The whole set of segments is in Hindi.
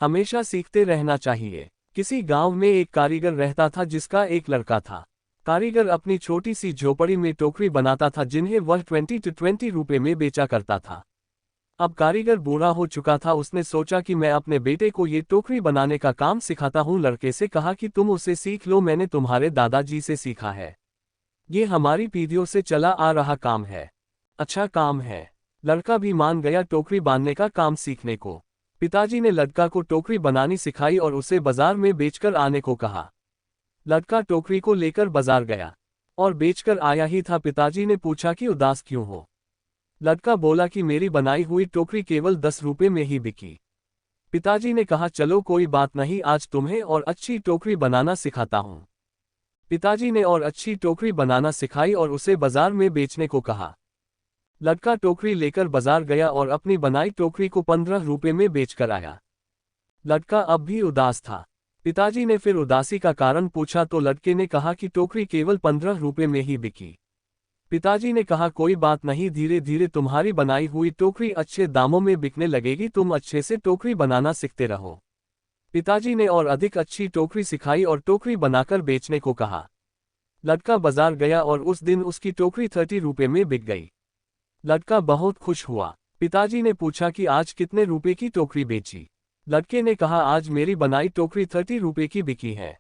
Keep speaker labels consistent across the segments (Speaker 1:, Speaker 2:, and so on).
Speaker 1: हमेशा सीखते रहना चाहिए। किसी गांव में एक कारीगर रहता था जिसका एक लड़का था। कारीगर अपनी छोटी सी झोपड़ी में टोकरी बनाता था जिन्हें वह 20 रुपए में बेचा करता था। अब कारीगर बूढ़ा हो चुका था। उसने सोचा कि मैं अपने बेटे को ये टोकरी बनाने का काम सिखाता हूँ। लड़के से कहा कि तुम उसे सीख लो, मैंने तुम्हारे दादाजी से सीखा है। ये हमारी पीढ़ियों से चला आ रहा काम है। अच्छा काम है। लड़का भी मान गया टोकरी बांधने का काम सीखने को। पिताजी ने लड़का को टोकरी बनानी सिखाई और उसे बाजार में बेचकर आने को कहा। लड़का टोकरी को लेकर बाजार गया और बेचकर आया ही था। पिताजी ने पूछा कि उदास क्यों हो। लड़का बोला कि मेरी बनाई हुई टोकरी केवल 10 रुपए में ही बिकी। पिताजी ने कहा चलो कोई बात नहीं, आज तुम्हें और अच्छी टोकरी बनाना सिखाता हूँ। पिताजी ने और अच्छी टोकरी बनाना सिखाई और उसे बाजार में बेचने को कहा। लड़का टोकरी लेकर बाजार गया और अपनी बनाई टोकरी को 15 रुपए में बेचकर आया। लड़का अब भी उदास था। पिताजी ने फिर उदासी का कारण पूछा तो लड़के ने कहा कि टोकरी केवल 15 रुपए में ही बिकी। पिताजी ने कहा कोई बात नहीं, धीरे धीरे तुम्हारी बनाई हुई टोकरी अच्छे दामों में बिकने लगेगी, तुम अच्छे से टोकरी बनाना सीखते रहो। पिताजी ने और अधिक अच्छी टोकरी सिखाई और टोकरी बनाकर बेचने को कहा। लड़का बाजार गया और उस दिन उसकी टोकरी 30 रुपए में बिक गई। लड़का बहुत खुश हुआ। पिताजी ने पूछा कि आज कितने रुपए की टोकरी बेची। लड़के ने कहा आज मेरी बनाई टोकरी 30 रुपए की बिकी है।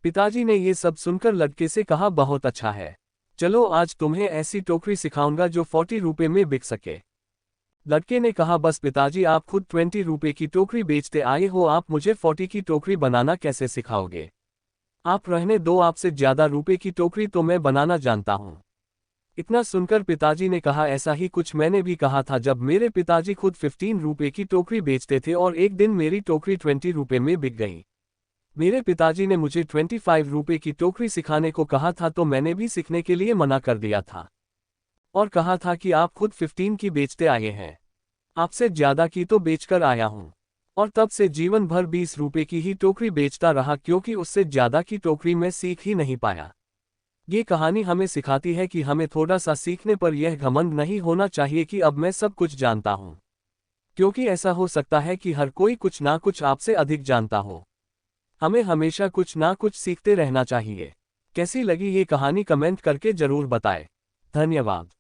Speaker 1: पिताजी ने ये सब सुनकर लड़के से कहा बहुत अच्छा है, चलो आज तुम्हें ऐसी टोकरी सिखाऊंगा जो 40 रुपए में बिक सके। लड़के ने कहा बस पिताजी, आप खुद 20 रुपए की टोकरी बेचते आए हो, आप मुझे 40 की टोकरी बनाना कैसे सिखाओगे? आप रहने दो, आपसे ज्यादा रुपए की टोकरी तो मैं बनाना जानता हूँ। इतना सुनकर पिताजी ने कहा ऐसा ही कुछ मैंने भी कहा था जब मेरे पिताजी खुद 15 रुपए की टोकरी बेचते थे और एक दिन मेरी टोकरी 20 रुपए में बिक गई। मेरे पिताजी ने मुझे 25 रुपए की टोकरी सिखाने को कहा था तो मैंने भी सीखने के लिए मना कर दिया था और कहा था कि आप खुद 15 की बेचते आए हैं, आपसे ज्यादा की तो बेचकर आया हूं। और तब से जीवन भर 20 रुपए की ही टोकरी बेचता रहा क्योंकि उससे ज्यादा की टोकरी मैं सीख ही नहीं पाया। ये कहानी हमें सिखाती है कि हमें थोड़ा सा सीखने पर यह घमंड नहीं होना चाहिए कि अब मैं सब कुछ जानता हूँ, क्योंकि ऐसा हो सकता है कि हर कोई कुछ ना कुछ आपसे अधिक जानता हो। हमें हमेशा कुछ ना कुछ सीखते रहना चाहिए। कैसी लगी ये कहानी कमेंट करके जरूर बताएं। धन्यवाद।